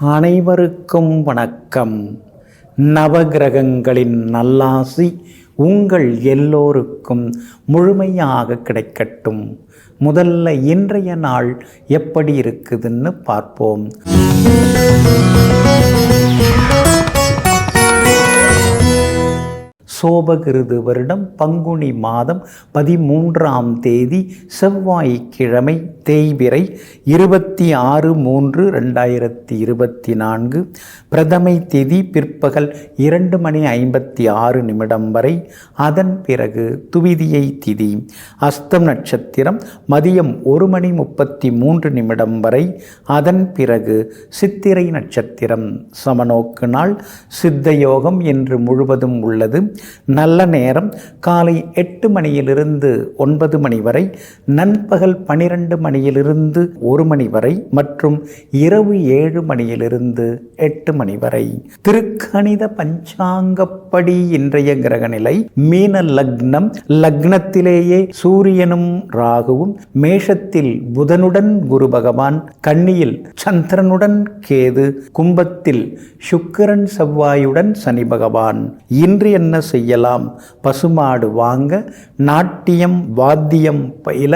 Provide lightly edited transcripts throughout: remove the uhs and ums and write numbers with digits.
அனைவருக்கும் வணக்கம். நவகிரகங்களின் நல்லாசி உங்கள் எல்லோருக்கும் முழுமையாக கிடைக்கட்டும். முதல்ல இன்றைய நாள் எப்படி இருக்குதுன்னு பார்ப்போம். சோபகிருது வருடம் பங்குனி மாதம் 13ஆம் தேதி செவ்வாய்க்கிழமை, தேய்பிறை 26/3/2024. பிரதமை திதி பிற்பகல் 2:56 வரை. அதன் பிறகு துவிதியை திதி. அஸ்தம் நட்சத்திரம் மதியம் 1:33 வரை. அதன் பிறகு சித்திரை நட்சத்திரம். சமநோக்கு நாள் சித்தயோகம் என்று முழுவதும் உள்ளது. நல்ல நேரம் காலை 8 மணியிலிருந்து 9 மணி வரை, நண்பகல் 12 மணியிலிருந்து 1 மணி வரை மற்றும் இரவு 7 மணியிலிருந்து 8 மணி வரை. திருக்கணித பஞ்சாங்கப்படி இன்றைய கிரகநிலை மீன லக்னம். லக்னத்திலேயே சூரியனும் ராகுவும், மேஷத்தில் புதனுடன் குரு பகவான், கன்னியில் சந்திரனுடன் கேது, கும்பத்தில் சுக்கிரன் செவ்வாயுடன் சனி பகவான். இன்று என்ன செய்யலாம்? பசுமாடு வாங்க, நாட்டியம் வாத்தியம் பயில,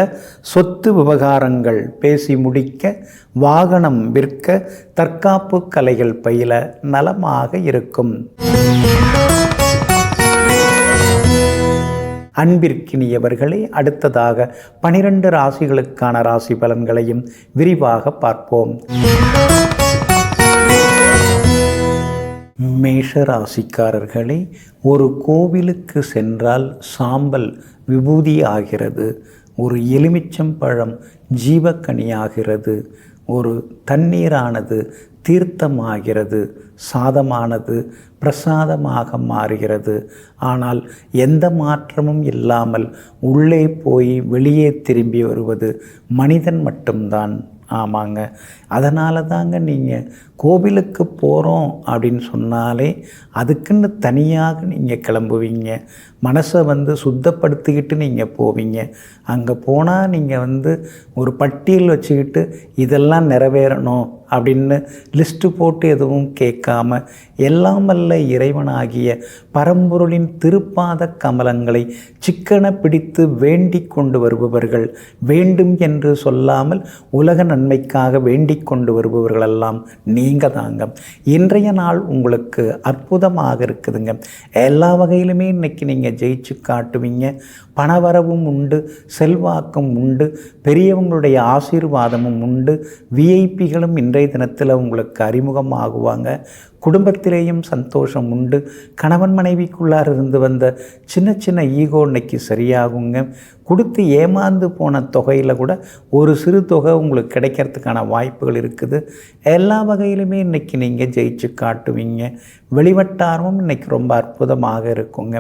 சொத்து விவகாரங்கள் பேசி முடிக்க, வாகனம் விற்க, தற்காப்பு கலைகள் பயில நலமாக இருக்கும். அன்பிற்கினியவர்களே, அடுத்ததாக 12 ராசிகளுக்கான ராசி பலன்களையும் விரிவாக பார்ப்போம். மேஷ ராசிக்காரர்களே, ஒரு கோவிலுக்கு சென்றால் சாம்பல் விபூதி ஆகிறது, ஒரு எலுமிச்சம்பழம் ஜீவக்கனியாகிறது, ஒரு தண்ணீரானது தீர்த்தமாகிறது, சாதமானது பிரசாதமாக மாறுகிறது. ஆனால் எந்த மாற்றமும் இல்லாமல் உள்ளே போய் வெளியே திரும்பி வருவது மனிதன் மட்டும்தான். ஆமாங்க, அதனால தாங்க நீங்கள் கோவிலுக்கு போகிறோம் அப்படின்னு சொன்னாலே அதுக்குன்னு தனியாக நீங்கள் கிளம்புவீங்க. மனசை சுத்தப்படுத்திக்கிட்டு நீங்கள் போவீங்க. அங்கே போனால் நீங்கள் ஒரு பட்டியல் வச்சுக்கிட்டு இதெல்லாம் நிறைவேறணும் அப்படின்னு லிஸ்ட்டு போட்டு எதுவும் கேட்காம, எல்லாம் வல்ல இறைவனாகிய பரம்பொருளின் திருப்பாத கமலங்களை சிக்கன பிடித்து வேண்டிக் கொண்டு வருபவர்கள், வேண்டும் என்று சொல்லாமல் உலக நன்மைக்காக வேண்டிக் கொண்டு வருபவர்களெல்லாம் நீங்கள் தாங்க. இன்றைய நாள் உங்களுக்கு அற்புதமாக இருக்குதுங்க. எல்லா வகையிலுமே இன்றைக்கி நீங்கள் ஜெயிச்சு காட்டுவீங்க. பணவரவும் உண்டு, செல்வாக்கும் உண்டு, பெரியவங்களுடைய ஆசீர்வாதமும் உண்டு. விஐபிகளும் இன்றைய தினத்தில் உங்களுக்கு அறிமுகமாகுவாங்க. குடும்பத்திலேயும் சந்தோஷம் உண்டு. கணவன் மனைவிக்குள்ளார் இருந்து வந்த சின்ன சின்ன ஈகோ இன்னைக்கு சரியாகுங்க. கொடுத்து ஏமாந்து போன தொகையில் கூட ஒரு சிறு தொகை உங்களுக்கு கிடைக்கிறதுக்கான வாய்ப்புகள் இருக்குது. எல்லா வகையிலுமே இன்றைக்கி நீங்கள் ஜெயிச்சு காட்டுவீங்க. வெளிவட்டாரமும் இன்றைக்கி ரொம்ப அற்புதமாக இருக்குங்க.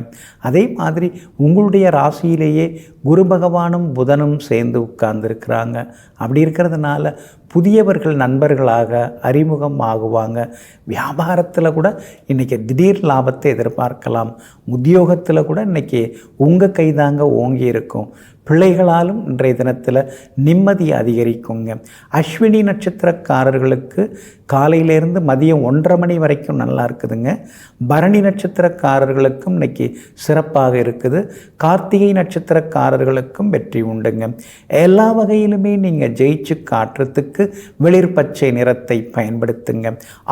அதே மாதிரி உங்களுடைய ராசியிலேயே குரு பகவானும் புதனும் சேர்ந்து உட்கார்ந்துருக்கிறாங்க. அப்படி இருக்கிறதுனால புதியவர்கள் நண்பர்களாக அறிமுகம் ஆகுவாங்க. வியாபாரத்தில் கூட இன்றைக்கி திடீர் லாபத்தை எதிர்பார்க்கலாம். உத்தியோகத்தில் கூட இன்றைக்கி உங்கள் கைதாங்க ஓங்கி இருக்கும். பிள்ளைகளாலும் இன்றைய தினத்தில் நிம்மதி அதிகரிக்குங்க. அஸ்வினி நட்சத்திரக்காரர்களுக்கு காலையிலேருந்து மதியம் 1:30 மணி வரைக்கும் நல்லா இருக்குதுங்க. பரணி நட்சத்திரக்காரர்களுக்கும் இன்றைக்கி சிறப்பாக இருக்குது. கார்த்திகை நட்சத்திரக்காரர்களுக்கும் வெற்றி உண்டுங்க. எல்லா வகையிலுமே நீங்கள் ஜெயிச்சு காட்டுறதுக்கு வெளிர் பச்சை நிறத்தை பயன்படுத்துங்க.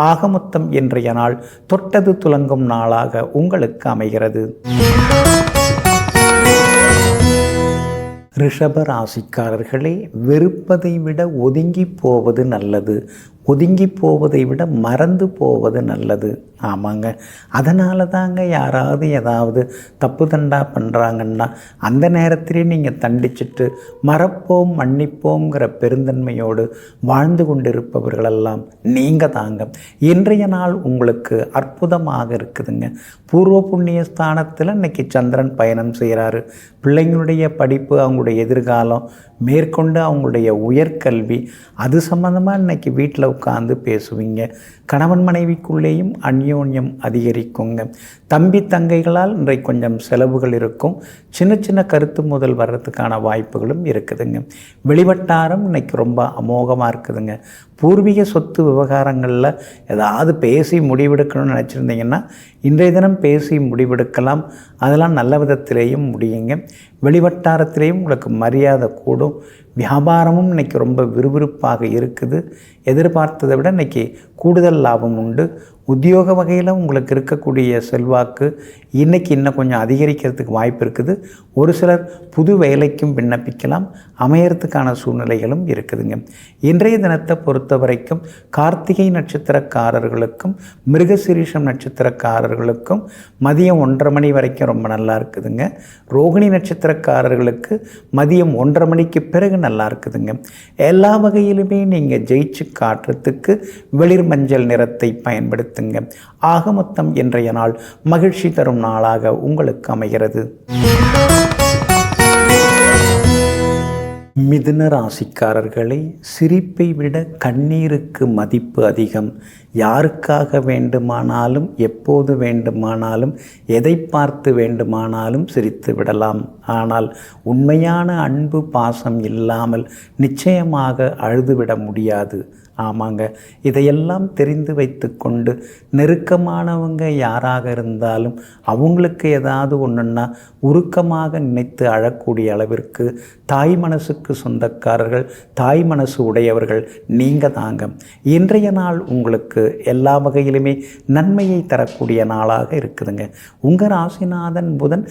ஆக மொத்தம் இன்றைய நாள் தொட்டது துலங்கும் நாளாக உங்களுக்கு அமைகிறது. ரிஷப ராசிக்காரர்களே, வெறுப்பதை விட ஒதுங்கி போவது நல்லது. ஒதுங்கி போவதை விட மறந்து போவது நல்லது. ஆமாங்க, அதனால தாங்க யாராவது ஏதாவது தப்பு தண்டா பண்ணுறாங்கன்னா அந்த நேரத்திலே நீங்கள் தண்டிச்சுட்டு மறப்போம் மன்னிப்போங்கிற பெருந்தன்மையோடு வாழ்ந்து கொண்டிருப்பவர்களெல்லாம் நீங்கள் தாங்க. இன்றைய நாள் உங்களுக்கு அற்புதமாக இருக்குதுங்க. பூர்வ புண்ணிய ஸ்தானத்தில் இன்றைக்கி சந்திரன் பயணம் செய்கிறாரு. பிள்ளைங்களுடைய படிப்பு, அவங்களுடைய எதிர்காலம், மேற்கொண்டு அவங்களுடைய உயர்கல்வி, அது சம்மந்தமாக இன்றைக்கி வீட்டில் உட்கார்ந்து பேசுவீங்க. கணவன் மனைவிக்குள்ளேயும் அந்யோன்யம் அதிகரிக்குங்க. தம்பி தங்கைகளால் இன்றைக்கு கொஞ்சம் செலவுகள் இருக்கும். சின்ன சின்ன கருத்து முதல் வர்றதுக்கான வாய்ப்புகளும் இருக்குதுங்க. வெளிவட்டாரம் இன்னைக்கு ரொம்ப அமோகமாக இருக்குதுங்க. பூர்வீக சொத்து விவகாரங்களில் ஏதாவது பேசி முடிவெடுக்கணும்னு நினச்சிருந்தீங்கன்னா இன்றைய தினம் பேசி முடிவெடுக்கலாம். அதெல்லாம் நல்ல விதத்திலேயும் முடியுங்க. வெளிவட்டாரத்திலேயும் உங்களுக்கு மரியாதை கூடும். வியாபாரமும் இன்றைக்கி ரொம்ப விறுவிறுப்பாக இருக்குது. எதிர்பார்த்ததை விட இன்றைக்கி கூடுதல் லாபம் உண்டு. உத்தியோக வகையில் உங்களுக்கு இருக்கக்கூடிய செல்வாக்கு இன்றைக்கி இன்னும் கொஞ்சம் அதிகரிக்கிறதுக்கு வாய்ப்பு இருக்குது. ஒரு சிலர் புது வேலைக்கும் விண்ணப்பிக்கலாம். அமையறதுக்கான சூழ்நிலைகளும் இருக்குதுங்க. இன்றைய தினத்தை பொறுத்த வரைக்கும் கார்த்திகை நட்சத்திரக்காரர்களுக்கும் மிருகசீரிஷம் நட்சத்திரக்காரர்களுக்கும் மதியம் 1:30 மணி வரைக்கும் ரொம்ப நல்லா இருக்குதுங்க. ரோகிணி நட்சத்திரக்காரர்களுக்கு மதியம் 1:30 மணிக்கு பிறகு நல்லா இருக்குதுங்க. எல்லா வகையிலுமே நீங்கள் ஜெயிச்சு காட்டுறதுக்கு வெளிர் மஞ்சள் நிறத்தை பயன்படுத்துங்க. ஆக மொத்தம் இன்றைய நாள் மகிழ்ச்சி தரும் நாளாக உங்களுக்கு அமைகிறது. மிதுன ராசிக்காரர்களை, சிரிப்பை விட கண்ணீருக்கு மதிப்பு அதிகம். யாருக்காக வேண்டுமானாலும் எப்போது வேண்டுமானாலும் எதை பார்த்து வேண்டுமானாலும் சிரித்து விடலாம். ஆனால் உண்மையான அன்பு பாசம் இல்லாமல் நிச்சயமாக அழுதுவிட முடியாது. ஆமாங்க, இதையெல்லாம் தெரிந்து வைத்து கொண்டு நெருக்கமானவங்க யாராக இருந்தாலும் அவங்களுக்கு ஏதாவது ஒன்றுன்னா உருக்கமாக நினைத்து அழக்கூடிய அளவிற்கு தாய் மனசுக்கு சொந்தக்காரர்கள், தாய் மனசு உடையவர்கள் நீங்கள் தாங்க. இன்றைய நாள் உங்களுக்கு எல்லா வகையிலுமே நன்மையை தரக்கூடிய நாளாக இருக்குதுங்க. உங்கள் ராசிநாதன் புதன்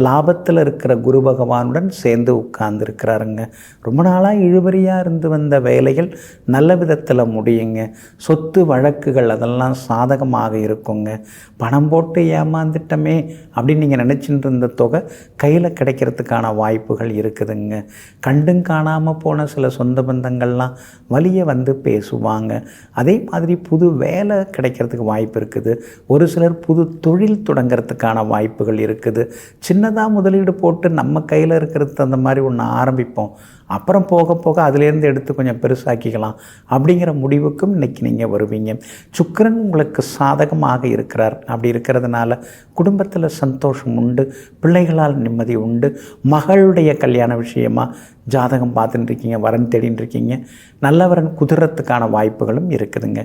லாபத்தில் இருக்கிற குரு பகவானுடன் சேர்ந்து உட்கார்ந்துருக்கிறாருங்க. ரொம்ப நாளாக இழுபறியாக இருந்து வந்த வேலைகள் நல்ல விதத்தில் முடியுங்க. சொத்து வழக்குகள் அதெல்லாம் சாதகமாக இருக்குங்க. பணம் போட்டு ஏமாந்துட்டமே அப்படின்னு நீங்கள் நினச்சிட்டு இருந்த தொகை கையில் கிடைக்கிறதுக்கான வாய்ப்புகள் இருக்குதுங்க. கண்டும் காணாமல் போன சில சொந்த பந்தங்கள்லாம் வழியே வந்து பேசுவாங்க. அதே மாதிரி புது வேலை கிடைக்கிறதுக்கு வாய்ப்பு இருக்குது. ஒரு சிலர் புது தொழில் தொடங்கிறதுக்கான வாய்ப்புகள் இருக்குது. சின்னதாக முதலீடு போட்டு நம்ம கையில் இருக்கிறது அந்த மாதிரி ஒன்று ஆரம்பிப்போம். அப்புறம் போக போக அதிலேருந்து எடுத்து கொஞ்சம் பெருசாக்கிக்கலாம் அப்படிங்கிற முடிவுக்கும் இன்றைக்கி நீங்கள் வருவீங்க. சுக்கிரன் உங்களுக்கு சாதகமாக இருக்கிறார். அப்படி இருக்கிறதுனால குடும்பத்தில் சந்தோஷம் உண்டு. பிள்ளைகளால் நிம்மதி உண்டு. மகளுடைய கல்யாண விஷயமாக ஜாதகம் பார்த்துட்டு இருக்கீங்க, வரன் தேடின்னு இருக்கீங்க. நல்லவரன் குதிரத்துக்கான வாய்ப்புகளும் இருக்குதுங்க.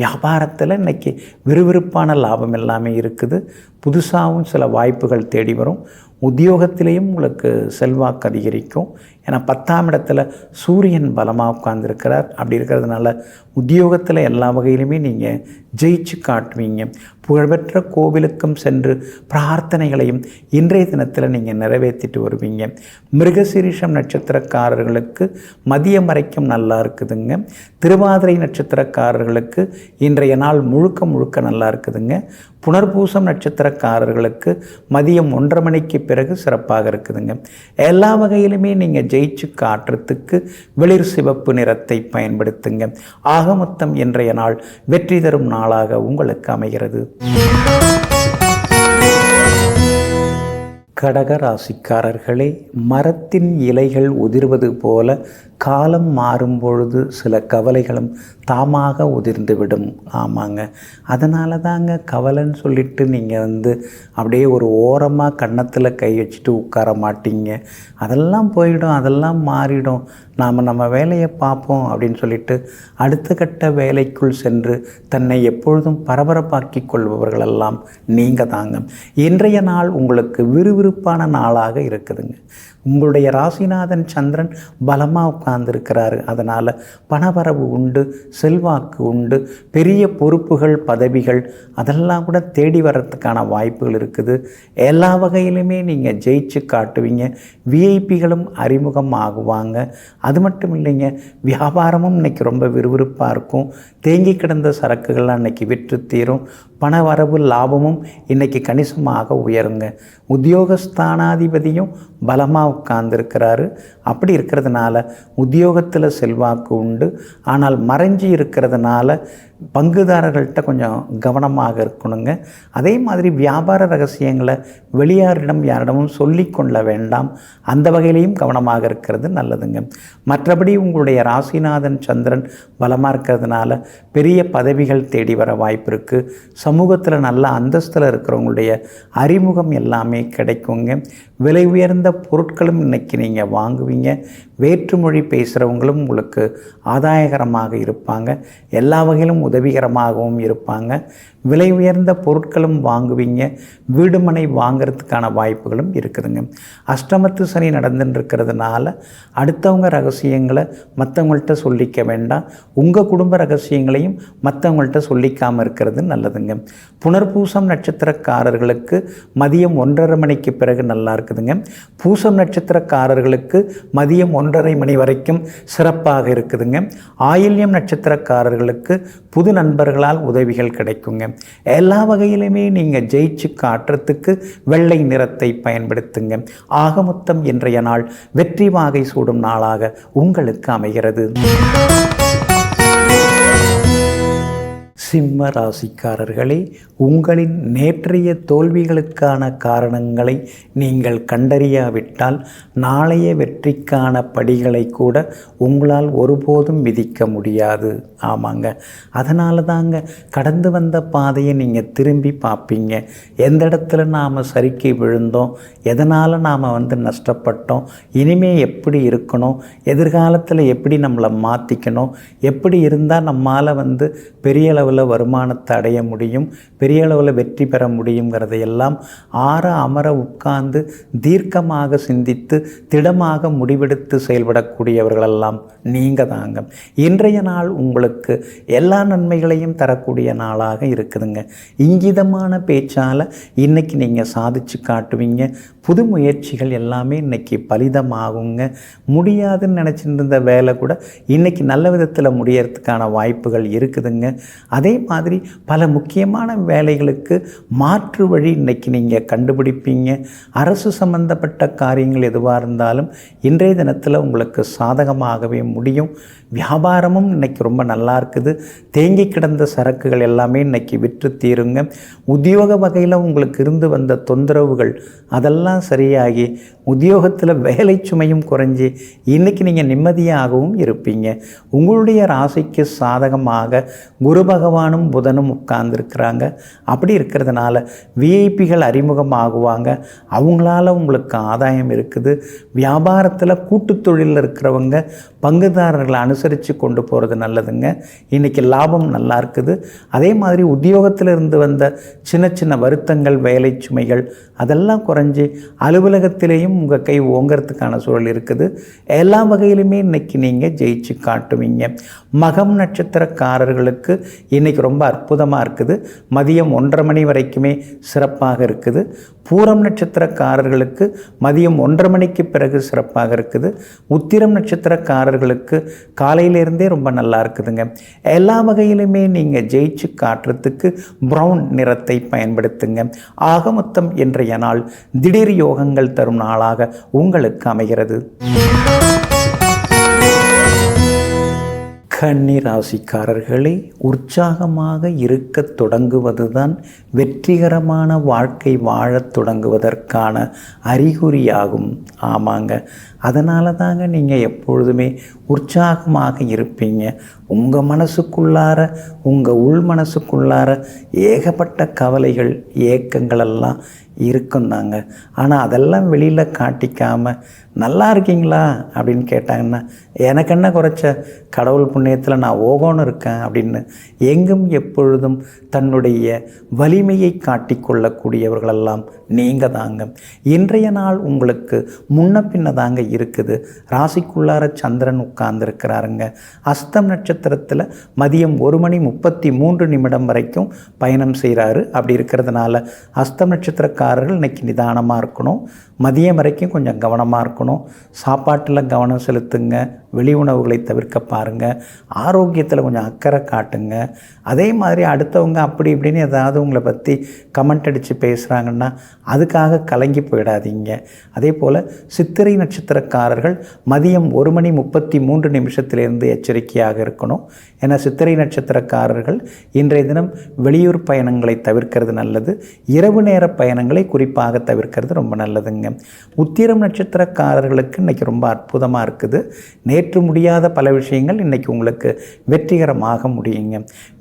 வியாபாரத்தில் இன்றைக்கி விறுவிறுப்பான லாபம் எல்லாமே இருக்குது. புதுசாகவும் சில வாய்ப்புகள் தேடி வரும். உத்தியோகத்திலேயும் உங்களுக்கு செல்வாக்கு அதிகரிக்கும். ஏன்னா 10ஆம் இடத்துல சூரியன் பலமாக உட்கார்ந்துருக்கிறார். அப்படி இருக்கிறதுனால உத்தியோகத்தில் எல்லா வகையிலுமே நீங்கள் ஜெயிச்சு காட்டுவீங்க. புகழ்பெற்ற கோவிலுக்கும் சென்று பிரார்த்தனைகளையும் இன்றைய தினத்தில் நீங்கள் நிறைவேற்றிட்டு வருவீங்க. மிருகசீரிஷம் நட்சத்திரக்காரர்களுக்கு மதியம் வரைக்கும் நல்லா இருக்குதுங்க. திருவாதிரை நட்சத்திரக்காரர்களுக்கு இன்றைய நாள் முழுக்க நல்லா இருக்குதுங்க. புனர்பூசம் நட்சத்திரக்காரர்களுக்கு மதியம் 1:30 மணிக்கு பிறகு சிறப்பாக இருக்குதுங்க. எல்லா வகையிலுமே நீங்கள் ஜெயிச்சு காட்டுறதுக்கு வெளிர் சிவப்பு நிறத்தை பயன்படுத்துங்க. ஆக மொத்தம் இன்றைய நாள் வெற்றி தரும் நாளாக உங்களுக்கு அமைகிறது. கடக ராசிக்காரர்களே, மரத்தின் இலைகள் உதிர்வது போல காலம் மாறும் பொழுது சில கவலைகளும் தாமாக உதிர்ந்துவிடும். ஆமாங்க, அதனால தாங்க கவலைன்னு சொல்லிட்டு நீங்கள் அப்படியே ஒரு ஓரமாக கன்னத்தில் கை வச்சுட்டு உட்கார மாட்டீங்க. அதெல்லாம் போயிடும், அதெல்லாம் மாறிடும், நாம் நம்ம வேலையை பார்ப்போம் அப்படின்னு சொல்லிட்டு அடுத்த கட்ட வேலைக்குள் சென்று தன்னை எப்பொழுதும் பரபரப்பாக்கி கொள்பவர்களெல்லாம் நீங்கள் தாங்க. இன்றைய நாள் உங்களுக்கு விறுவிறுப்பான நாளாக இருக்குதுங்க. உங்களுடைய ராசிநாதன் சந்திரன் பலமாக உட்கார்ந்துருக்கிறாரு. அதனால் பணவரவு உண்டு, செல்வாக்கு உண்டு, பெரிய பொறுப்புகள், பதவிகள் அதெல்லாம் கூட தேடி வர்றதுக்கான வாய்ப்புகள் இருக்குது. எல்லா வகையிலுமே நீங்கள் ஜெயிச்சு காட்டுவீங்க. விஐபிகளும் அறிமுகம் ஆகுவாங்க. அது மட்டும் இல்லைங்க, வியாபாரமும் இன்றைக்கி ரொம்ப விறுவிறுப்பாக இருக்கும். தேங்கி கிடந்த சரக்குகள்லாம் இன்றைக்கி விற்று தீரும். பண வரவு லாபமும் இன்றைக்கி கணிசமாக உயருங்க. உத்தியோகஸ்தானாதிபதியும் பலமாக உட்கார்ந்துருக்கிறாரு. அப்படி இருக்கிறதுனால உத்தியோகத்தில் செல்வாக்கு உண்டு. ஆனால் மறைஞ்சி இருக்கிறதுனால பங்குதாரர்கள்ட்ட கொஞ்சம் கவனமாக இருக்கணுங்க. அதே மாதிரி வியாபார ரகசியங்களை வெளியாரிடம் யாரிடமும் சொல்லிக்கொள்ள வேண்டாம். அந்த வகையிலையும் கவனமாக இருக்கிறது நல்லதுங்க. மற்றபடி உங்களுடைய ராசிநாதன் சந்திரன் பலமாக இருக்கிறதுனால பெரிய பதவிகள் தேடி வர வாய்ப்பு இருக்குது. சமூகத்தில் நல்ல அந்தஸ்தில் இருக்கிறவங்களுடைய அறிமுகம் எல்லாமே கிடைக்குங்க. விலை உயர்ந்த பொருட்களும் இன்றைக்கி நீங்கள் வாங்குவீங்க. வேற்றுமொழி பேசுகிறவங்களும் உங்களுக்கு ஆதாயகரமாக இருப்பாங்க. எல்லா வகையிலும் உதவிகரமாகவும் இருப்பாங்க. விலை உயர்ந்த பொருட்களும் வாங்குவீங்க. வீடு மனை வாங்கிறதுக்கான வாய்ப்புகளும் இருக்குதுங்க. அஷ்டமத்து சனி நடந்துட்டு இருக்கிறதுனால அடுத்தவங்க ரகசியங்களை மற்றவங்கள்ட்ட சொல்லிக்க வேண்டாம். உங்கள் குடும்ப ரகசியங்களையும் மற்றவங்கள்ட்ட சொல்லிக்காமல் இருக்கிறது நல்லதுங்க. புனர்பூசம் நட்சத்திரக்காரர்களுக்கு மதியம் 1:30 மணிக்கு பிறகு நல்லா இருக்குதுங்க. பூசம் நட்சத்திரக்காரர்களுக்கு மதியம் 1:30 மணி வரைக்கும் சிறப்பாக இருக்குதுங்க. ஆயில்யம் நட்சத்திரக்காரர்களுக்கு புது நண்பர்களால் உதவிகள் கிடைக்குங்க. எல்லா வகையிலுமே நீங்கள் ஜெயிச்சு காட்டுறதுக்கு வெள்ளை நிறத்தை பயன்படுத்துங்க. ஆக மொத்தம் இன்றைய நாள் வெற்றி வாகை சூடும் நாளாக உங்களுக்கு அமைகிறது. சிம்ம ராசிக்காரர்களே, உங்களின் நேற்றைய தோல்விகளுக்கான காரணங்களை நீங்கள் கண்டறியாவிட்டால் நாளைய வெற்றிக்கான படிகளை கூட உங்களால் ஒருபோதும் மிதிக்க முடியாது. ஆமாங்க, அதனால தாங்க கடந்து வந்த பாதையை நீங்கள் திரும்பி பார்ப்பீங்க. எந்த இடத்துல நாம் சறுக்கி விழுந்தோம், எதனால் நாம் நஷ்டப்பட்டோம், இனிமே எப்படி இருக்கணும், எதிர்காலத்தில் எப்படி நம்மளை மாற்றிக்கணும், எப்படி இருந்தால் நம்மால் பெரிய அளவில் வருமானத்தை அடைய முடியும், பெரிய அளவில் வெற்றி பெற முடியுங்கிறதையெல்லாம் ஆற அமர உட்கார்ந்து தீர்க்கமாக சிந்தித்து திடமாக முடிவெடுத்து செயல்படக்கூடியவர்களெல்லாம் நீங்கள் தாங்க. இன்றைய நாள் உங்களுக்கு எல்லா நன்மைகளையும் தரக்கூடிய நாளாக இருக்குதுங்க. இங்கிதமான பேச்சால் இன்றைக்கி நீங்கள் சாதிச்சு காட்டுவீங்க. புது முயற்சிகள் எல்லாமே இன்றைக்கி பலிதமாகுங்க. முடியாதுன்னு நினச்சிட்டு இருந்த வேலை கூட இன்றைக்கி நல்ல விதத்தில் முடியறதுக்கான வாய்ப்புகள் இருக்குதுங்க. அதே மாதிரி பல முக்கியமான வேலைகளுக்கு மாற்று வழி இன்றைக்கி நீங்கள் கண்டுபிடிப்பீங்க. அரசு சம்பந்தப்பட்ட காரியங்கள் எதுவாக இருந்தாலும் இன்றைய தினத்தில் உங்களுக்கு சாதகமாகவே முடியும். வியாபாரமும் இன்றைக்கி ரொம்ப நல்லா இருக்குது. தேங்கி கிடந்த சரக்குகள் எல்லாமே இன்றைக்கி விற்று தீருங்க. உத்தியோக வகையில் உங்களுக்கு இருந்து வந்த தொந்தரவுகள் அதெல்லாம் சரியாகி உத்தியோகத்தில் வேலை சுமையும் குறைஞ்சி இன்றைக்கி நீங்கள் நிம்மதியாகவும் இருப்பீங்க. உங்களுடைய ராசிக்கு சாதகமாக குரு பகவானும் புதனும் உட்கார்ந்துருக்கிறாங்க. அப்படி இருக்கிறதுனால விஐபிகள் அறிமுகமாகுவாங்க. அவங்களால உங்களுக்கு ஆதாயம் இருக்குது. வியாபாரத்தில் கூட்டு தொழிலில் இருக்கிறவங்க பங்குதாரர்களை அனுசரித்து கொண்டு போகிறது நல்லதுங்க. இன்றைக்கி லாபம் நல்லா இருக்குது. அதே மாதிரி உத்தியோகத்தில் இருந்து வந்த சின்ன சின்ன வருத்தங்கள், வேலை சுமைகள் அதெல்லாம் குறைஞ்சி அலுவலகத்திலேயும் உங்கள் கை ஓங்கிறதுக்கான சூழல் இருக்குது. எல்லா வகையிலுமே இன்றைக்கி நீங்கள் ஜெயிச்சு காட்டுவீங்க. மகம் நட்சத்திரக்காரர்களுக்கு இன்றைக்கி ரொம்ப அற்புதமாக இருக்குது. மதியம் 1:30 மணி வரைக்குமே சிறப்பாக இருக்குது. பூரம் நட்சத்திரக்காரர்களுக்கு மதியம் 1:30 மணிக்கு பிறகு சிறப்பாக இருக்குது. உத்திரம் நட்சத்திரக்காரர்களுக்கு காலையிலேருந்தே ரொம்ப நல்லா இருக்குதுங்க. எல்லா வகையிலுமே நீங்கள் ஜெயிச்சு காட்டுறதுக்கு ப்ரௌன் நிறத்தை பயன்படுத்துங்க. ஆக மொத்தம் இன்றைய நாள் திடீர் யோகங்கள் தரும் நாளாக உங்களுக்கு அமைகிறது. கன்னி ராசிக்காரர்களே, உற்சாகமாக இருக்க தொடங்குவதுதான் வெற்றிகரமான வாழ்க்கை வாழத் தொடங்குவதற்கான அறிகுறியாகும். ஆமாங்க, அதனால தாங்க நீங்கள் எப்பொழுதுமே உற்சாகமாக இருப்பீங்க. உங்கள் மனசுக்குள்ளார, உங்கள் உள் மனசுக்குள்ளார ஏகப்பட்ட கவலைகள், ஏக்கங்களெல்லாம் இருக்கும் தாங்க. ஆனால் அதெல்லாம் வெளியில் காட்டிக்காமல் நல்லா இருக்கீங்களா அப்படின்னு கேட்டாங்கன்னா, எனக்கு என்ன குறைச்ச, கடவுள் புண்ணியத்தில் நான் ஓகோன்னு இருக்கேன் அப்படின்னு எங்கும் எப்பொழுதும் தன்னுடைய வலிமையை காட்டிக்கொள்ளக்கூடியவர்களெல்லாம் நீங்கள் தாங்க. இன்றைய நாள் உங்களுக்கு முன்ன பின்ன தாங்க இருக்குது. ராசிக்குள்ளார சந்திரன் உட்கார்ந்துருக்கிறாருங்க. அஸ்தம் நட்சத்திரத்தில் மதியம் 1:33 வரைக்கும் பயணம் செய்கிறாரு. அப்படி இருக்கிறதுனால அஸ்தம் நட்சத்திரக்காரர்கள் இன்றைக்கி நிதானமாக இருக்கணும். மதியம் வரைக்கும் கொஞ்சம் கவனமாக இருக்கணும். சாப்பாட்டில் கவனம் செலுத்துங்க. வெளி உணவுகளை தவிர்க்க பாருங்கள். ஆரோக்கியத்தில் கொஞ்சம் அக்கறை காட்டுங்க. அதே மாதிரி அடுத்தவங்க அப்படி இப்படின்னு ஏதாவது உங்களை பற்றி கமெண்ட் அடித்து பேசுகிறாங்கன்னா அதுக்காக கலங்கி போயிடாதீங்க. அதே போல் சித்திரை நட்சத்திரக்காரர்கள் மதியம் 1:33 எச்சரிக்கையாக இருக்கணும். ஏன்னா சித்திரை நட்சத்திரக்காரர்கள் இன்றைய தினம் வெளியூர் பயணங்களை தவிர்க்கிறது நல்லது. இரவு நேர பயணங்களை குறிப்பாக தவிர்க்கிறது ரொம்ப நல்லதுங்க. உத்திரம் நட்சத்திரக்காரர்களுக்கு இன்றைக்கி ரொம்ப அற்புதமாக இருக்குது. நேற்று முடியாத பல விஷயங்கள் இன்றைக்கி உங்களுக்கு வெற்றிகரமாக முடியுங்க.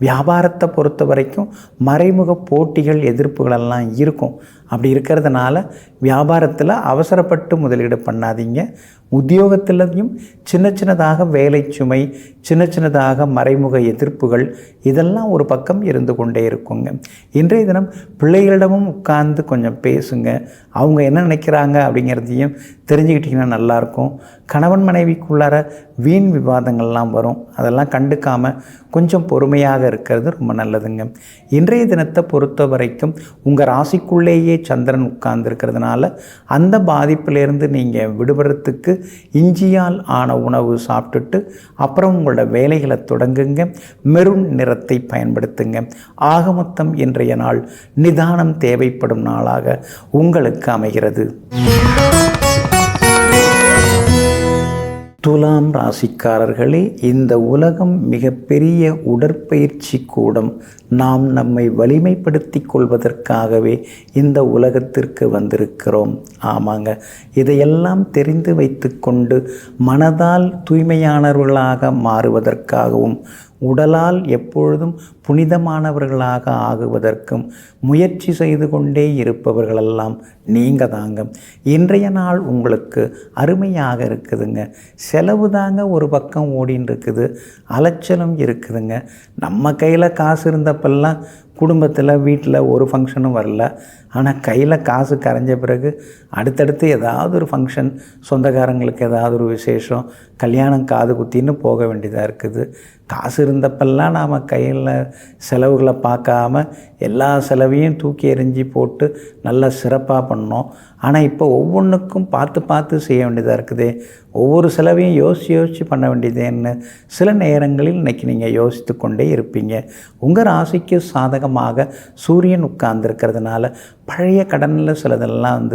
வியாபாரத்தை பொறுத்த வரைக்கும் மறைமுக போட்டிகள் எதிர்ப்புகளெல்லாம் இருக்கும். அப்படி இருக்கிறதுனால வியாபாரத்தில் அவசரப்பட்டு முதலீடு பண்ணாதீங்க. உத்தியோகத்திலையும் சின்ன சின்னதாக வேலை சுமை, சின்ன சின்னதாக மறைமுக எதிர்ப்புகள் இதெல்லாம் ஒரு பக்கம் இருந்து கொண்டே இருக்குங்க. இன்றைய தினம் பிள்ளைகளிடமும் உட்கார்ந்து கொஞ்சம் பேசுங்க. அவங்க என்ன நினைக்கிறாங்க அப்படிங்கிறதையும் தெரிஞ்சுக்கிட்டிங்கன்னா நல்லாயிருக்கும். கணவன் மனைவிக்குள்ளார வீண் விவாதங்கள்லாம் வரும். அதெல்லாம் கண்டுக்காமல் கொஞ்சம் பொறுமையாக இருக்கிறது ரொம்ப நல்லதுங்க. இன்றைய தினத்தை பொறுத்த வரைக்கும் உங்கள் ராசிக்குள்ளேயே சந்திரன் உட்கார்ந்துருக்கிறதுனால அந்த பாதிப்பிலேருந்து நீங்கள் விடுபடுறதுக்கு இஞ்சியால் ஆன உணவு சாப்பிட்டுட்டு அப்புறம் உங்களோட வேலைகளை தொடங்குங்க. மெரூன் நிறத்தை பயன்படுத்துங்க. ஆக மொத்தம் இன்றைய நாள் நிதானம் தேவைப்படும் நாளாக உங்களுக்கு அமைகிறது. துலாம் ராசிக்காரர்களே, இந்த உலகம் மிகப்பெரிய உடற்பயிற்சி கூடம். நாம் நம்மை வலிமைப்படுத்தி கொள்வதற்காகவே இந்த உலகத்திற்கு வந்திருக்கிறோம். ஆமாங்க, இதையெல்லாம் தெரிந்து வைத்து கொண்டு மனதால் தூய்மையானவர்களாக மாறுவதற்காகவும் உடலால் எப்பொழுதும் புனிதமானவர்களாக ஆகுவதற்கும் முயற்சி செய்து கொண்டே இருப்பவர்களெல்லாம் நீங்கள் தாங்க. இன்றைய நாள் உங்களுக்கு அருமையாக இருக்குதுங்க. செலவு தாங்க ஒரு பக்கம் ஓடின்னு இருக்குது, அலைச்சலும் இருக்குதுங்க. நம்ம கையில் காசு இருந்தப்பெல்லாம் குடும்பத்தில் வீட்டில் ஒரு ஃபங்க்ஷனும் வரல. ஆனால் கையில் காசு கரைஞ்ச பிறகு அடுத்தடுத்து ஏதாவது ஒரு ஃபங்க்ஷன், சொந்தக்காரங்களுக்கு ஏதாவது ஒரு விசேஷம், கல்யாணம், காது குத்தின்னு போக வேண்டியதாக இருக்குது. காசு இருந்தப்பெல்லாம் நாம் கையில் செலவுகளை பார்க்காம எல்லா செலவையும் தூக்கி எறிஞ்சி போட்டு நல்லா சிறப்பாக பண்ணோம். ஆனால் இப்போ ஒவ்வொன்றுக்கும் பார்த்து பார்த்து செய்ய வேண்டியதாக இருக்குது. ஒவ்வொரு செலவையும் யோசித்து பண்ண வேண்டியதுன்னு சில நேரங்களில் இன்றைக்கி நீங்கள் யோசித்து கொண்டே இருப்பீங்க. உங்கள் ராசிக்கு சாதகமாக சூரியன் உட்கார்ந்துருக்கிறதுனால பழைய கடனில் சிலதெல்லாம்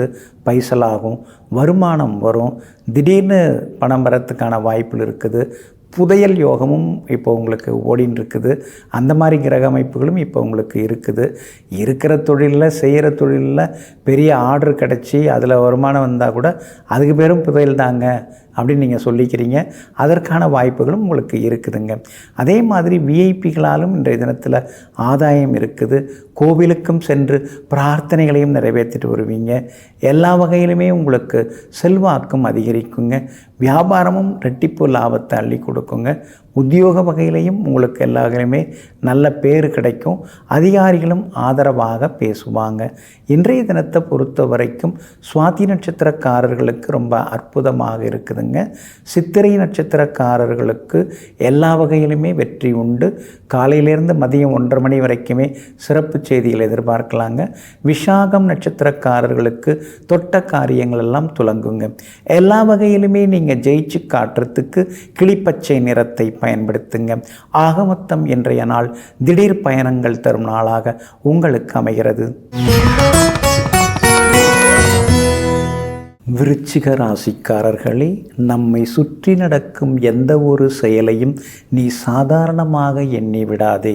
பைசலாகும், வருமானம் வரும், திடீர்னு பணம் வரத்துக்கான வாய்ப்புகள் இருக்குது. புதையல் யோகமும் இப்போ உங்களுக்கு ஓடின்னு இருக்குது. அந்த மாதிரி கிரக அமைப்புகளும் இப்போ உங்களுக்கு இருக்குது. இருக்கிற தொழிலில், செய்கிற தொழிலில் பெரிய ஆர்டர் கிடச்சி அதில் வருமானம் வந்தால் கூட அதுக்கு பேரும் புதையல் தாங்க அப்படின்னு நீங்கள் சொல்லிக்கிறீங்க. அதற்கான வாய்ப்புகளும் உங்களுக்கு இருக்குதுங்க. அதே மாதிரி விஐபிகளாலும் இன்றைய தினத்தில் ஆதாயம் இருக்குது. கோவிலுக்கும் சென்று பிரார்த்தனைகளையும் நிறைவேற்றிட்டு வருவீங்க. எல்லா வகையிலுமே உங்களுக்கு செல்வாக்கும் அதிகரிக்குங்க. வியாபாரமும் ரெட்டிப்பு லாபத்தை அள்ளி கொடுக்குங்க. உத்தியோக வகையிலையும் உங்களுக்கு எல்லா வகையிலுமே நல்ல பேர் கிடைக்கும். அதிகாரிகளும் ஆதரவாக பேசுவாங்க. இன்றைய தினத்தை பொறுத்த வரைக்கும் சுவாதி நட்சத்திரக்காரர்களுக்கு ரொம்ப அற்புதமாக இருக்குதுங்க. சித்திரை நட்சத்திரக்காரர்களுக்கு எல்லா வகையிலுமே வெற்றி உண்டு. காலையிலேருந்து மதியம் 1:30 மணி வரைக்குமே சிறப்பு செய்திகளை எதிர்பார்க்கலாங்க. விஷாகம் நட்சத்திரக்காரர்களுக்கு தொட்ட காரியங்கள் எல்லாம் துலங்குங்க. எல்லா வகையிலுமே நீங்கள் ஜெயிச்சு காட்டுறதுக்கு கிளிப்பச்சை நிறத்தை பயன்படுத்துங்க. ஆக மொத்தம் இன்றைய நாள் திடீர் பயணங்கள் தரும் நாளாக உங்களுக்கு அமைகிறது. விருச்சிக ராசிக்காரர்களே, நம்மை சுற்றி நடக்கும் எந்த ஒரு செயலையும் நீ சாதாரணமாக எண்ணி விடாதே.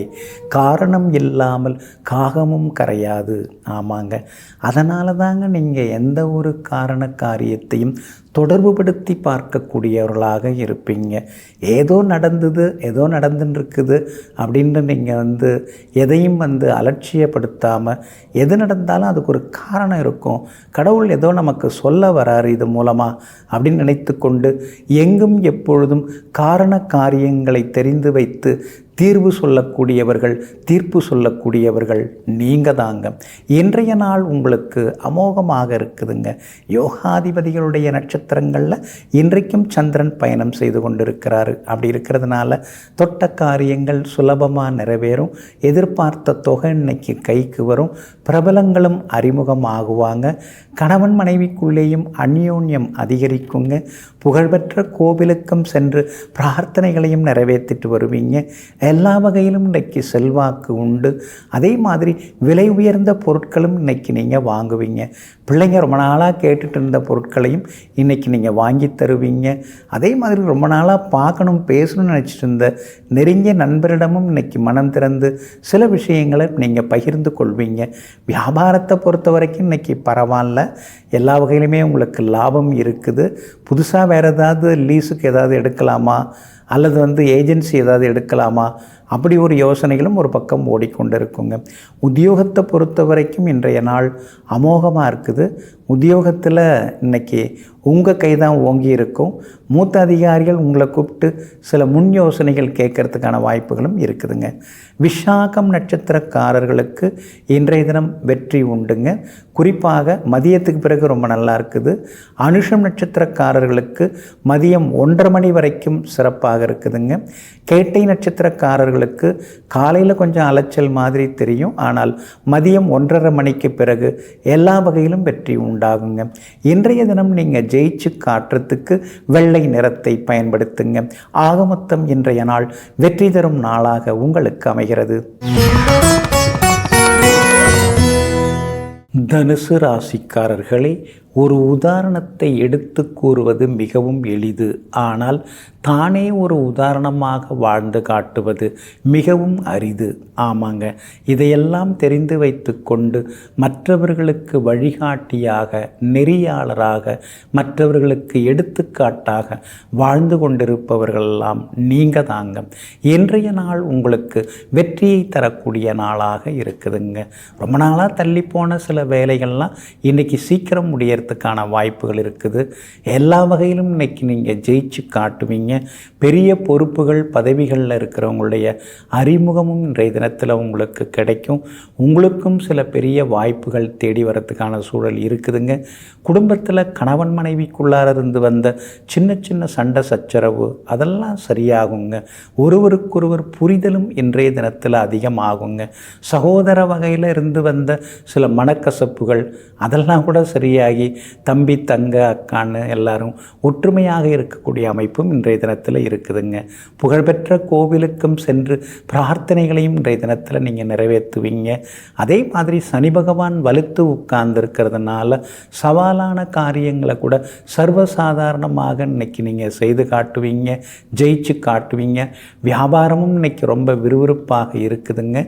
காரணம் இல்லாமல் காகமும் கரையாது. ஆமாங்க, அதனால தாங்க நீங்கள் எந்த ஒரு காரண காரியத்தையும் தொடர்புபடுத்தி பார்க்கக்கூடியவர்களாக இருப்பீங்க. ஏதோ நடந்தது, ஏதோ நடந்துன்னு இருக்குது அப்படின்ட்டு நீங்கள் எதையும் அலட்சியப்படுத்தாமல், எது நடந்தாலும் அதுக்கு ஒரு காரணம் இருக்கும். கடவுள் ஏதோ நமக்கு சொல்ல வராரு இது மூலமாக அப்படின்னு நினைத்து கொண்டு எங்கும் எப்பொழுதும் காரண காரியங்களை தெரிந்து வைத்து தீர்வு சொல்லக்கூடியவர்கள், தீர்ப்பு சொல்லக்கூடியவர்கள் நீங்கள் தாங்க. இன்றைய நாள் உங்களுக்கு அமோகமாக இருக்குதுங்க. யோகாதிபதிகளுடைய நட்சத்திரங்களில் இன்றைக்கும் சந்திரன் பயணம் செய்து கொண்டிருக்கிறாரு. அப்படி இருக்கிறதுனால தொட்ட காரியங்கள் சுலபமாக நிறைவேறும். எதிர்பார்த்த தொகை இன்னைக்கு கைக்கு வரும். பிரபலங்களும் அறிமுகமாகுவாங்க. கணவன் மனைவிக்குள்ளேயும் அந்யோன்யம் அதிகரிக்குங்க. புகழ்பெற்ற கோவிலுக்கும் சென்று பிரார்த்தனைகளையும் நிறைவேற்றிட்டு வருவீங்க. எல்லா வகையிலும் இன்றைக்கி செல்வாக்கு உண்டு. அதே மாதிரி விலை உயர்ந்த பொருட்களும் இன்றைக்கி நீங்கள் வாங்குவீங்க. பிள்ளைங்க ரொம்ப நாளாக கேட்டுட்டு இருந்த பொருட்களையும் இன்றைக்கி நீங்கள் வாங்கி தருவீங்க. அதே மாதிரி ரொம்ப நாளாக பார்க்கணும் பேசணும்னு நினச்சிட்டு இருந்த நெருங்கிய நண்பரிடமும் இன்றைக்கி மனம் திறந்து சில விஷயங்களை நீங்கள் பகிர்ந்து கொள்வீங்க. வியாபாரத்தை பொறுத்த வரைக்கும் இன்றைக்கி பரவாயில்ல, எல்லா வகையிலுமே உங்களுக்கு லாபம் இருக்குது. புதுசாக வேறு ஏதாவது லீஸுக்கு ஏதாவது எடுக்கலாமா, அல்லது ஏஜென்சி ஏதாவது எடுக்கலாமா, அப்படி ஒரு யோசனைகளும் ஒரு பக்கம் ஓடிக்கொண்டு இருக்குங்க. உத்தியோகத்தை பொறுத்த வரைக்கும் இன்றைய நாள் அமோகமாக இருக்குது. உத்தியோகத்தில் இன்றைக்கி உங்கள் கை தான் ஓங்கி இருக்கும். மூத்த அதிகாரிகள் உங்களை கூப்பிட்டு சில முன் யோசனைகள் கேட்கறதுக்கான வாய்ப்புகளும் இருக்குதுங்க. விஷாகம் நட்சத்திரக்காரர்களுக்கு இன்றைய தினம் வெற்றி உண்டுங்க. குறிப்பாக மதியத்துக்கு பிறகு ரொம்ப நல்லா இருக்குது. அனுஷம் நட்சத்திரக்காரர்களுக்கு மதியம் 1:30 மணி வரைக்கும் சிறப்பாக இருக்குதுங்க. கேட்டை நட்சத்திரக்காரர்களுக்கு காலையில் கொஞ்சம் அலைச்சல் மாதிரி தெரியும். ஆனால் மதியம் 1:30 மணிக்கு பிறகு எல்லா வகையிலும் வெற்றி உண்டாகுங்க. இன்றைய தினம் நீங்கள் ஜெயிச்சு காட்டுறதுக்கு வெள்ளை நிறத்தை பயன்படுத்துங்க. ஆக மொத்தம் இன்றைய நாள் வெற்றி தரும் நாளாக உங்களுக்கு அமைகிறது. தனுசு ராசிக்காரர்களே, ஒரு உதாரணத்தை எடுத்து கூறுவது மிகவும் எளிது. ஆனால் தானே ஒரு உதாரணமாக வாழ்ந்து காட்டுவது மிகவும் அரிது. ஆமாங்க, இதையெல்லாம் தெரிந்து வைத்து கொண்டு மற்றவர்களுக்கு வழிகாட்டியாக, நெறியாளராக, மற்றவர்களுக்கு எடுத்துக்காட்டாக வாழ்ந்து கொண்டிருப்பவர்களெல்லாம் நீங்கள் தாங்க. இன்றைய நாள் உங்களுக்கு வெற்றியை தரக்கூடிய நாளாக இருக்குதுங்க. ரொம்ப நாளாக தள்ளிப்போன சில வேலைகள்லாம் இன்றைக்கி சீக்கிரம் முடியறதுக்கான வாய்ப்புகள் இருக்குது. எல்லா வகையிலும் இன்றைக்கி நீங்கள் ஜெயிச்சு காட்டுவீங்க. பெரிய பொறுப்புகள், பதவிகளில் இருக்கிறவங்களுடைய அறிமுகமும் இன்றைய தினத்தில் உங்களுக்கு கிடைக்கும். உங்களுக்கும் சில பெரிய வாய்ப்புகள் தேடி வரத்துக்கான சூழல் இருக்குதுங்க. குடும்பத்தில் கணவன் மனைவிக்குள்ளார இருந்து வந்த சின்ன சின்ன சண்டை சச்சரவு அதெல்லாம் சரியாகுங்க. ஒருவருக்கொருவர் புரிதலும் இன்றைய தினத்தில் அதிகமாகுங்க. சகோதர வகையில் இருந்து வந்த சில மனக்கசப்புகள் அதெல்லாம் கூட சரியாகி தம்பி, தங்க, அக்கான்னு எல்லாரும் ஒற்றுமையாக இருக்கக்கூடிய அமைப்பும் இன்றைய தினத்தில் இருக்குதுங்க. புகழ்பெற்ற கோவிலுக்கும் சென்று பிரார்த்தனைகளையும் இன்றைய தினத்தில் நீங்கள் நிறைவேற்றுவீங்க. அதே மாதிரி சனி பகவான் வலுத்து உட்கார்ந்துருக்கிறதுனால சவாலான காரியங்களை கூட சர்வசாதாரணமாக இன்னைக்கு நீங்கள் செய்து காட்டுவீங்க, ஜெயிச்சு காட்டுவீங்க. வியாபாரமும் இன்னைக்கு ரொம்ப விறுவிறுப்பாக இருக்குதுங்க.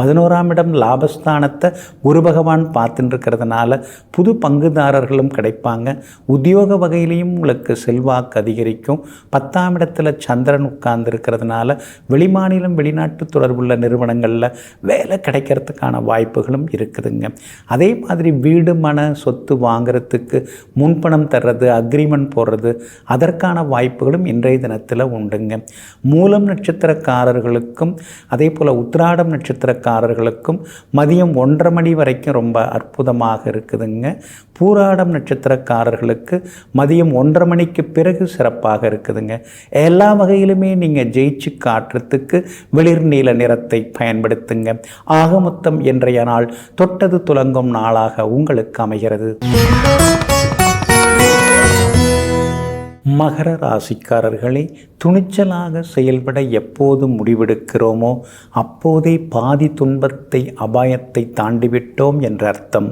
11ஆம் இடம் லாபஸ்தானத்தை குரு பகவான் பார்த்துட்டு இருக்கிறதுனால புது பங்குதாரர்களும் கிடைப்பாங்க. உத்தியோக வகையிலையும் உங்களுக்கு செல்வாக்கு அதிகரிக்கும். 10ஆம் இடத்துல சந்திரன் உட்கார்ந்து இருக்கிறதுனால வெளிமாநிலம், வெளிநாட்டு தொடர்புள்ள நிறுவனங்களில் வேலை கிடைக்கிறதுக்கான வாய்ப்புகளும் இருக்குதுங்க. அதே மாதிரி வீடு, மன, சொத்து வாங்கிறதுக்கு முன்பணம் தர்றது, அக்ரிமெண்ட் போடுறது அதற்கான வாய்ப்புகளும் இன்றைய தினத்தில் உண்டுங்க. மூலம் நட்சத்திரக்காரர்களுக்கும் அதே போல் உத்திராடம் நட்சத்திரக்காரர்களுக்கும் மதியம் 1:30 மணி வரைக்கும் ரொம்ப அற்புதமாக இருக்குதுங்க. பூராடம் நட்சத்திரக்காரர்களுக்கு மதியம் 1:30 மணிக்கு பிறகு சிறப்பாக இருக்குதுங்க. எல்லா வகையிலுமே நீங்கள் ஜெயிச்சு காட்டுறதுக்கு வெளிர் நீல நிறத்தை பயன்படுத்துங்க. ஆக மொத்தம் இன்றைய நாள் தொட்டது துலங்கும் நாளாக உங்களுக்கு அமைகிறது. மகர ராசிக்காரர்களே, துணிச்சலாக செயல்பட எப்போது முடிவெடுக்கிறோமோ அப்போதே பாதி துன்பத்தை, அபாயத்தை தாண்டிவிட்டோம் என்ற அர்த்தம்.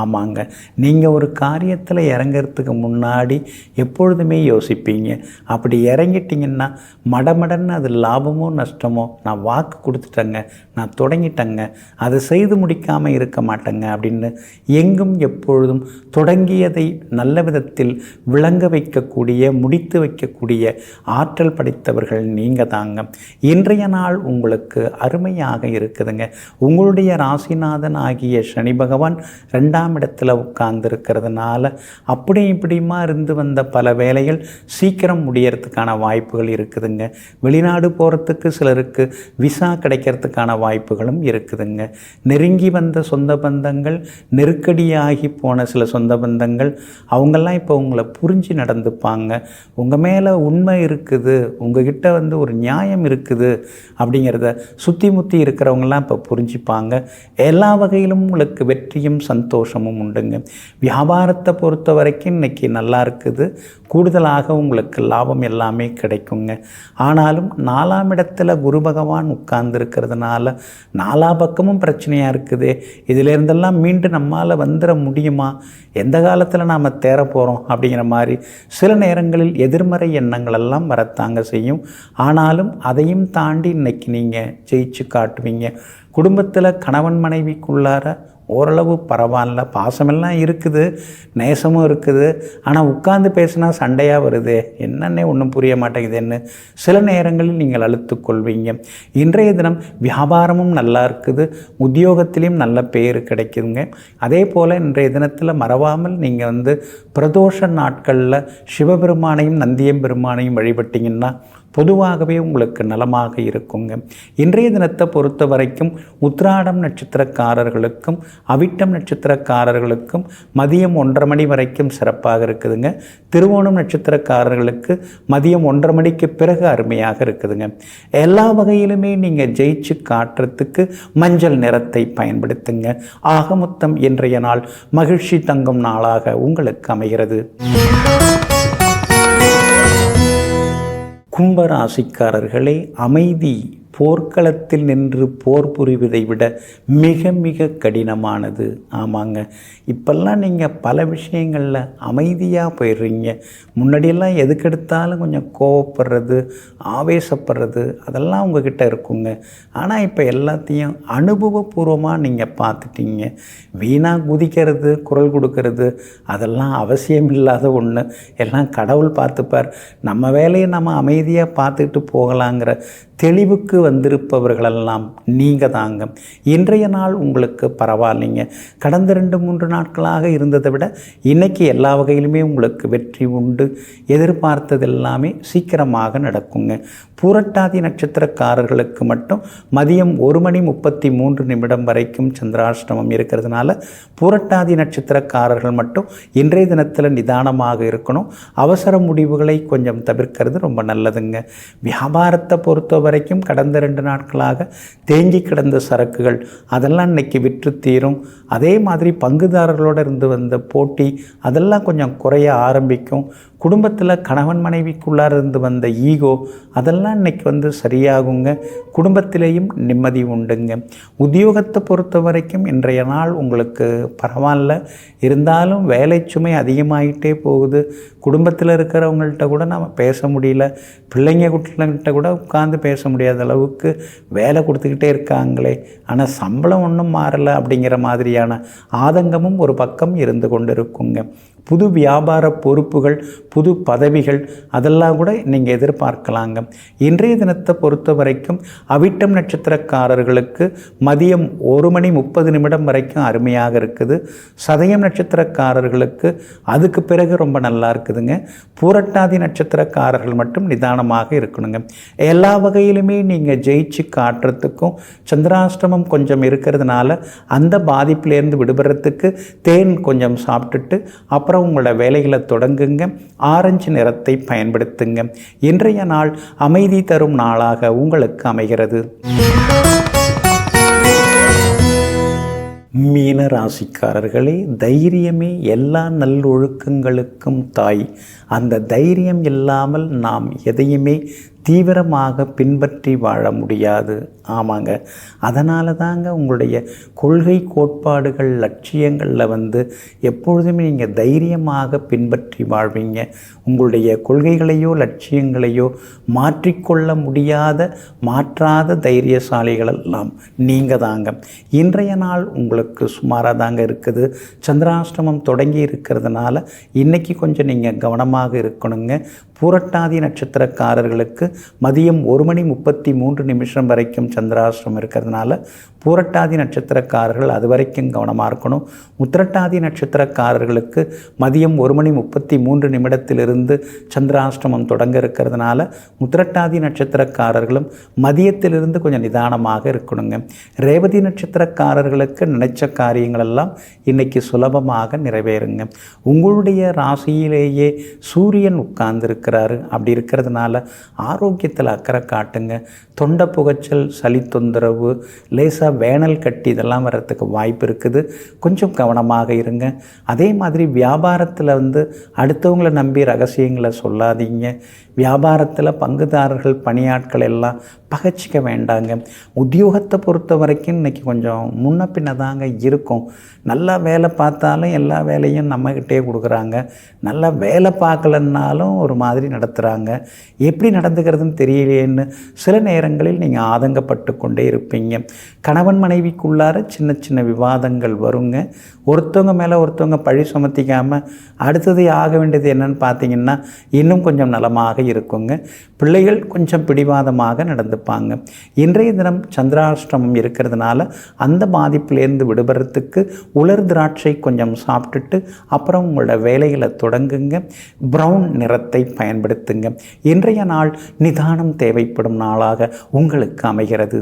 ஆமாங்க, நீங்கள் ஒரு காரியத்தில் இறங்கிறதுக்கு முன்னாடி எப்பொழுதுமே யோசிப்பீங்க. அப்படி இறங்கிட்டிங்கன்னா மடமடன்னு அது லாபமோ நஷ்டமோ, நான் வாக்கு கொடுத்துட்டேங்க, நான் தொடங்கிட்டேங்க, அதை செய்து முடிக்காமல் இருக்க மாட்டேங்க அப்படின்னு எங்கும் எப்பொழுதும் தொடங்கியதை நல்ல விதத்தில் விளங்க வைக்கக்கூடிய, முடித்து வைக்கக்கூடிய ஆற்றல் ஆற்றல் படைத்தவர்கள் நீங்கள் தாங்க. இன்றைய நாள் உங்களுக்கு அருமையாக இருக்குதுங்க. உங்களுடைய ராசிநாதன் ஆகிய சனி பகவான் 2ஆம் இடத்துல உட்கார்ந்துருக்கிறதுனால அப்படி இப்படியுமா இருந்து வந்த பல வேலைகள் சீக்கிரம் முடியறதுக்கான வாய்ப்புகள் இருக்குதுங்க. வெளிநாடு போகிறதுக்கு சிலருக்கு விசா கிடைக்கிறதுக்கான வாய்ப்புகளும் இருக்குதுங்க. நெருங்கி வந்த சொந்த பந்தங்கள், நெருக்கடியாகி போன சில சொந்த பந்தங்கள், அவங்கெல்லாம் இப்போ உங்களை புரிஞ்சு நடந்துப்பாங்க. உங்கள் மேலே உண்மை இருக்குது, உங்ககிட்ட ஒரு நியாயம் இருக்குது அப்படிங்கிறத சுற்றி முற்றி இருக்கிறவங்கெல்லாம் இப்போ புரிஞ்சுப்பாங்க. எல்லா வகையிலும் உங்களுக்கு வெற்றியும் சந்தோஷமும் உண்டுங்க. வியாபாரத்தை பொறுத்த வரைக்கும் இன்றைக்கி நல்லா இருக்குது. கூடுதலாக உங்களுக்கு லாபம் எல்லாமே கிடைக்குங்க. ஆனாலும் 4ஆம் இடத்துல குரு பகவான் உட்கார்ந்துருக்கிறதுனால 4 பக்கமும் பிரச்சனையாக இருக்குது. இதிலேருந்தெல்லாம் மீண்டும் நம்மால் வந்துட முடியுமா, எந்த காலத்தில் நாம் தேர போகிறோம் அப்படிங்கிற மாதிரி சில நேரங்களில் எதிர்மறை எண்ணங்கள் எல்லாம் வரத்தாங்க செய்யும். ஆனாலும் அதையும் தாண்டி இன்றைக்கி நீங்கள் ஜெயிச்சு காட்டுவீங்க. குடும்பத்தில் கணவன் மனைவிக்குள்ளார ஓரளவு பரவாயில்ல, பாசமெல்லாம் இருக்குது, நேசமும் இருக்குது. ஆனால் உட்கார்ந்து பேசினா சண்டையாக வருது, என்னன்னே ஒன்றும் புரிய மாட்டேங்குதுன்னு சில நேரங்களில் நீங்கள் அழுத்துக்கொள்வீங்க. இன்றைய தினம் வியாபாரமும் நல்லா இருக்குது, உத்தியோகத்திலையும் நல்ல பேர் கிடைக்குதுங்க. அதே போல் இன்றைய தினத்தில் மறவாமல் நீங்கள் பிரதோஷ நாட்களில் சிவபெருமானையும் நந்தியம்பெருமானையும் வழிபட்டிங்கன்னா பொதுவாகவே உங்களுக்கு நலமாக இருக்குங்க. இன்றைய தினத்தை பொறுத்த வரைக்கும் உத்திராடம் நட்சத்திரக்காரர்களுக்கும் அவிட்டம் நட்சத்திரக்காரர்களுக்கும் மதியம் 1:30 மணி வரைக்கும் சிறப்பாக இருக்குதுங்க. திருவோணம் நட்சத்திரக்காரர்களுக்கு மதியம் 1:30 மணிக்கு பிறகு அருமையாக இருக்குதுங்க. எல்லா வகையிலுமே நீங்கள் ஜெயிச்சு காட்டுறதுக்கு மஞ்சள் நிறத்தை பயன்படுத்துங்க. ஆக மொத்தம் இன்றைய நாள் மகிழ்ச்சி தங்கும் நாளாக உங்களுக்கு அமைகிறது. கும்பராசிக்காரர்களே, அமைதி போர்க்களத்தில் நின்று போர் புரிவதை விட மிக மிக கடினமானது. ஆமாங்க, இப்பெல்லாம் நீங்கள் பல விஷயங்களில் அமைதியாக போயிடுறீங்க. முன்னாடியெல்லாம் எதுக்கெடுத்தாலும் கொஞ்சம் கோவப்படுறது, ஆவேசப்படுறது அதெல்லாம் உங்ககிட்ட இருக்குங்க. ஆனால் இப்போ எல்லாத்தையும் அனுபவபூர்வமாக நீங்கள் பார்த்துட்டீங்க. வீணாக குதிக்கிறது, குரல் கொடுக்கறது அதெல்லாம் அவசியம் இல்லாத ஒன்று. எல்லாம் கடவுள் பார்த்துப்பார், நம்ம வேலையை நம்ம அமைதியாக பார்த்துக்கிட்டு போகலாங்கிற தெளிவுக்கு வந்திருப்பவர்களெல்லாம் நீங்கள் தாங்க. இன்றைய நாள் உங்களுக்கு பரவாயில்லைங்க. கடந்த 2-3 நாட்களாக இருந்ததை விட இன்றைக்கி எல்லா வகையிலுமே உங்களுக்கு வெற்றி உண்டு. எதிர்பார்த்தது எல்லாமே சீக்கிரமாக நடக்குங்க. பூரட்டாதி நட்சத்திரக்காரர்களுக்கு மட்டும் மதியம் 1:33 வரைக்கும் சந்திராஷ்டமம் இருக்கிறதுனால பூரட்டாதி நட்சத்திரக்காரர்கள் மட்டும் இன்றைய தினத்தில் நிதானமாக இருக்கணும். அவசர முடிவுகளை கொஞ்சம் தவிர்க்கிறது ரொம்ப நல்லதுங்க. வியாபாரத்தை பொறுத்த வரைக்கும் கடந்த 2 நாட்களாக தேங்கி கிடந்த சரக்குகள் அதெல்லாம் இன்றைக்கி விற்று தீரும். அதே மாதிரி பங்குதாரர்களோடு இருந்து வந்த போட்டி அதெல்லாம் கொஞ்சம் குறைய ஆரம்பிக்கும். குடும்பத்தில் கணவன் மனைவிக்குள்ளார இருந்து வந்த ஈகோ அதெல்லாம் இன்றைக்கி சரியாகுங்க. குடும்பத்திலேயும் நிம்மதி உண்டுங்க. உத்தியோகத்தை பொறுத்த வரைக்கும் இன்றைய நாள் உங்களுக்கு பரவாயில்ல. இருந்தாலும் வேலை சுமை அதிகமாகிட்டே போகுது. குடும்பத்தில் இருக்கிறவங்கள்ட்ட கூட நம்ம பேச முடியல, பிள்ளைங்க குட்டிகிட்ட கூட உட்காந்து பேச முடியாத அளவுக்கு வேலை கொடுத்துக்கிட்டே இருக்காங்களே, ஆனால் சம்பளம் ஒன்றும் மாறலை அப்படிங்கிற மாதிரியான ஆதங்கமும் ஒரு பக்கம் இருந்து கொண்டு இருக்குங்க. புது வியாபார பொறுப்புகள், புது பதவிகள் அதெல்லாம் கூட நீங்கள் எதிர்பார்க்கலாங்க. இன்றைய தினத்தை பொறுத்த வரைக்கும் அவிட்டம் நட்சத்திரக்காரர்களுக்கு மதியம் 1:30 வரைக்கும் அருமையாக இருக்குது. சதயம் நட்சத்திரக்காரர்களுக்கு அதுக்கு பிறகு ரொம்ப நல்லா இருக்குதுங்க. பூரட்டாதி நட்சத்திரக்காரர்கள் மட்டும் நிதானமாக இருக்கணுங்க. எல்லா வகையிலுமே நீங்கள் ஜெயிச்சு காட்டுறதுக்கும் சந்திராஷ்டமம் கொஞ்சம் இருக்கிறதுனால அந்த பாதிப்பிலேருந்து விடுபடுறதுக்கு தேன் கொஞ்சம் சாப்பிட்டுட்டு அப்புறம் உங்களோட வேலைகளை தொடங்குங்க. ஆரஞ்சு நிறத்தை பயன்படுத்துங்க. இன்றைய நாள் அமைதி தரும் நாளாக உங்களுக்கு அமைகிறது. மீன ராசிக்காரர்களே, தைரியமே எல்லா நல்லொழுக்கங்களுக்கும் தாய். அந்த தைரியம் இல்லாமல் நாம் எதையுமே தீவிரமாக பின்பற்றி வாழ முடியாது. ஆமாங்க. அதனால தாங்க உங்களுடைய கொள்கை கோட்பாடுகள் லட்சியங்களில் எப்பொழுதுமே நீங்கள் தைரியமாக பின்பற்றி வாழ்வீங்க. உங்களுடைய கொள்கைகளையோ லட்சியங்களையோ மாற்றிக்கொள்ள முடியாத மாற்றாத தைரியசாலிகளெல்லாம் நீங்கள் தாங்க. இன்றைய நாள் உங்களுக்கு சுமாராக தாங்க இருக்குது. சந்திராஷ்டமம் தொடங்கி இருக்கிறதுனால இன்றைக்கி கொஞ்சம் நீங்கள் கவனமாக இருக்கணுங்க. பூரட்டாதி நட்சத்திரக்காரர்களுக்கு மதியம் 1:33 வரைக்கும் சந்திராஷ்டிரமம் இருக்கிறதுனால பூரட்டாதி நட்சத்திரக்காரர்கள் அது வரைக்கும் கவனமாக இருக்கணும். உத்திரட்டாதி நட்சத்திரக்காரர்களுக்கு மதியம் 1:33 சந்திராஷ்டிரமம் தொடங்க இருக்கிறதுனால உத்திரட்டாதி நட்சத்திரக்காரர்களும் மதியத்திலிருந்து கொஞ்சம் நிதானமாக இருக்கணுங்க. ரேவதி நட்சத்திரக்காரர்களுக்கு நினைச்ச காரியங்களெல்லாம் இன்றைக்கி சுலபமாக நிறைவேறுங்க. உங்களுடைய ராசியிலேயே சூரியன் உட்கார்ந்துருக்கிறாரு. அப்படி இருக்கிறதுனால ஆரோக்கியத்தில் அக்கறை காட்டுங்க. தொண்டை புகைச்சல், சளி தொந்தரவு, லேசாக வேனல் கட்டி இதெல்லாம் வர்றதுக்கு வாய்ப்பு இருக்குது. கொஞ்சம் கவனமாக இருங்க. அதே மாதிரி வியாபாரத்தில் அடுத்தவங்களை நம்பி ரகசியங்களை சொல்லாதீங்க. வியாபாரத்தில் பங்குதாரர்கள் பணியாட்கள் எல்லாம் பகைச்சிக்க வேண்டாங்க. உத்தியோகத்தை பொறுத்த வரைக்கும் இன்றைக்கி கொஞ்சம் முன்ன பின்ன தாங்க இருக்கும். நல்லா வேலை பார்த்தாலும் எல்லா வேலையும் நம்மக்கிட்டே கொடுக்குறாங்க. நல்லா வேலை பார்க்கலன்னாலும் ஒரு மாதிரி நடத்துகிறாங்க. எப்படி நடந்துக்கிறதுன்னு தெரியலேன்னு சில நேரங்களில் நீங்கள் ஆதங்கப்பட்டு கொண்டே இருப்பீங்க. கணவன் மனைவிக்குள்ளார சின்ன சின்ன விவாதங்கள் வருங்க. ஒருத்தவங்க மேலே ஒருத்தவங்க பழி சுமத்திக்காமல் அடுத்தது ஆக வேண்டியது என்னன்னு பார்த்தீங்கன்னா இன்னும் கொஞ்சம் நலமாக இருக்குங்க. பிள்ளைகள் கொஞ்சம் பிடிவாதமாக நடந்துப்பாங்க. இன்றைய தினம் சந்திராஷ்டிரமம் இருக்கிறதுனால அந்த பாதிப்பிலேருந்து விடுபடுறதுக்கு உலர் திராட்சை கொஞ்சம் சாப்பிட்டுட்டு அப்புறம் உங்களோட வேலைகளை தொடங்குங்க. ப்ரௌன் நிறத்தை பயன்படுத்துங்க. இன்றைய நாள் நிதானம் தேவைப்படும் நாளாக உங்களுக்கு அமைகிறது.